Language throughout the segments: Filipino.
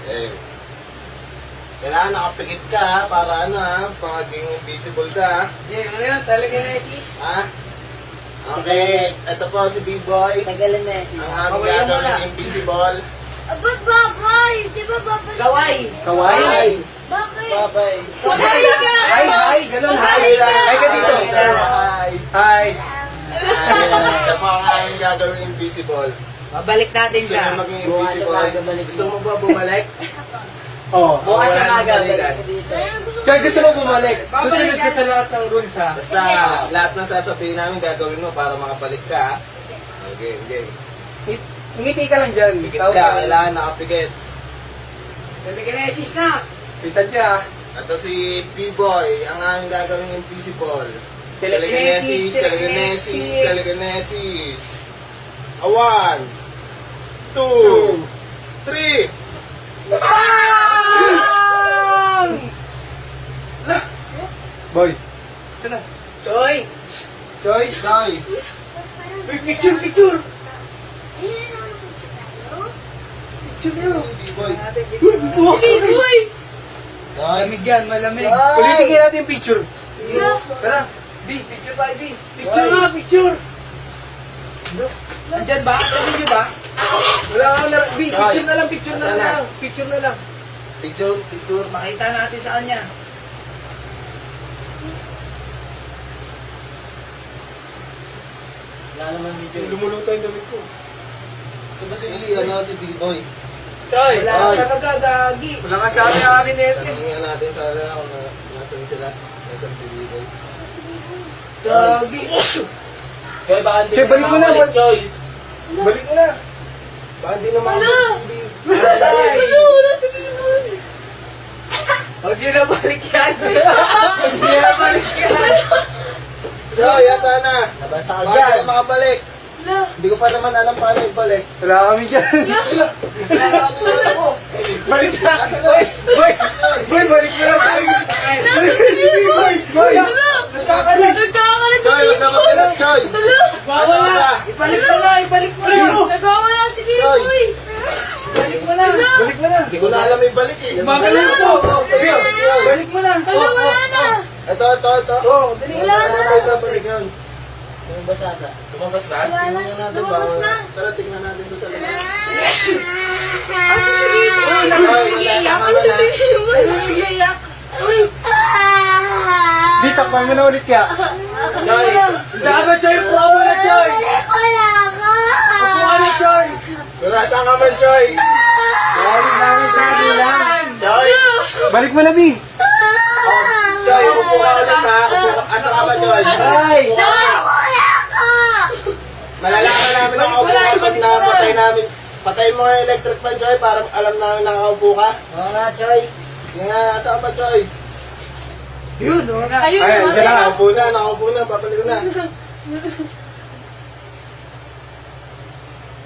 Eh, kailangan nakapikit ka ha, para ano ha, maging visible ka ha. Ano yan? Telekinesis? Ha? Okay, ito po si B-Boy. Tagalinesis. Ang aming gagawin invisible. Ba't babay? Di ba babay? Kaway! Kawai! Bakit? Babay. Babay ka! Hi! Ganun, hi! Hi ka dito! Hi! Hi! Ito po ang aming gagawin invisible. Babalik natin Gusto siya. nyo maging Bukas invisible? na bumalik Gusto mo ba bumalik? Oo. Bukas siya Wala nang naga, balikan. balik ko dito. Kaya gusto mo bumalik. Susunod ka sa lahat ng rules ha. Basta lahat ng sasabihin namin gagawin mo para makabalik ka ha. Okay, game. Umiti ka lang dyan. Pikit ka, kailangan nakapikit. Telekinesis na! Pitan siya. Ito si B-Boy, ang aming gagawin invisible. Telekinesis, Telekinesis, telekinesis. Telekinesis. A 1, 2, 3. Bang! Lah! Boy. Ito na. Joy! Joy! Joy! Picture! Picture! Picture niyo! B-Boy. Uy! Joy! Malamig yan, malamig. Joy! Ulitin natin yung picture. Tara. B, picture tayo, B. Picture nga, picture! Andyan ba? Sabi niyo ba? Wala ka na. B, picture na lang, picture na Nasaan na? lang. Picture na lang. Picture, picture. Makita natin sa kanya. Wala naman dito. Lumuluto yung damit ko. Ito ba si B-Boy? Choy! Wala ka na magagagi. Wala ka sabi amin nito. Tanungin natin sa kung nasan sila. Nasan si B-Boy. Gagi. Joy, baka hindi Choy, balik mo na, makabalik, Joy. Balik mo na. Baka hindi na makabalik si B-Boy. Wala si Bimon! Huwag yun na balik yan. Huwag yun na balik yan. Joy, asan na? Nabasa ka Baka dyan. hindi na makabalik. Wala! Hindi ko pa naman alam paano ibalik. Wala kami dyan. Sila! Wala ko. Balik na. Boy! Boy! Boy, balik mo na. Balik na si B-Boy. Boy! Nagkakalit. Nagkakalat si Joy, huwag ka Bimon! magkalap, Joy! Asan ka? Wala. Ibalik mo na. Ibalik mo na. Nagkawala si Bimon! Balik mo na. Balik mo na. Hindi ko na alam ibalik eh. Magaling po. Balik mo na. Wala, wala na! Ito. Oo, dali. Wala na. Ano ibabalik yun? Yung basata. Lumabas na? Wala na. Tingnan natin Lumabas ba? na. Tara, tingnan natin doon sa labas. Ay, Iiyak. ano si Bimon? Iiyak. Uy! Di, takpan mo na ulit kaya. Joy! Dapat, Choy. Upo mo na, Choy. Wala ka! Upo ka na, Choy. Wala saan ka man, Joy? Balik namin tayo lang. Joy! Balik mo na, B. Joy, upo ka ulit ha. Asa ka ba, Joy? Ay. Wala ka! Malalaman namin na nakaupo ka pag napatay namin. Patayin mo nga yung electric fan, Joy, para alam namin nakaupo ka. Oo nga, Choy. Yung nga, asa ka ba, Joy? Yun, oo nga. Ayun, Ay, wala. dyan na. Nakaupo na, babalik ko na.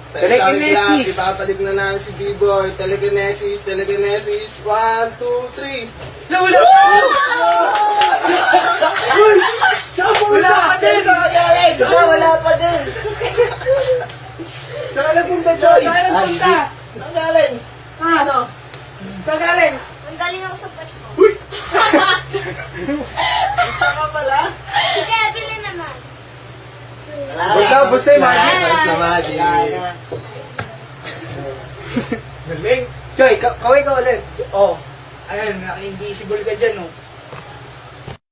Sa isang Telekinesis. clap, ibabalik na namin si B-Boy. Telekinesis. 1, 2, 3. Wala! Uy! Saan mo wala pa din? Wala pa din. Saan ka nagpunta, Joy? Saan ka Ay, nagpunta? Ang galing. Ano? Saan galing? Ang galing ako sa pet ko. Saka pala. Sige, bili naman. Basta, Magic. Basta na Magic. Wala na. Galing. Joy, kaway ka ulit. Oh. Ayun, naka-invisible ka dyan, oh.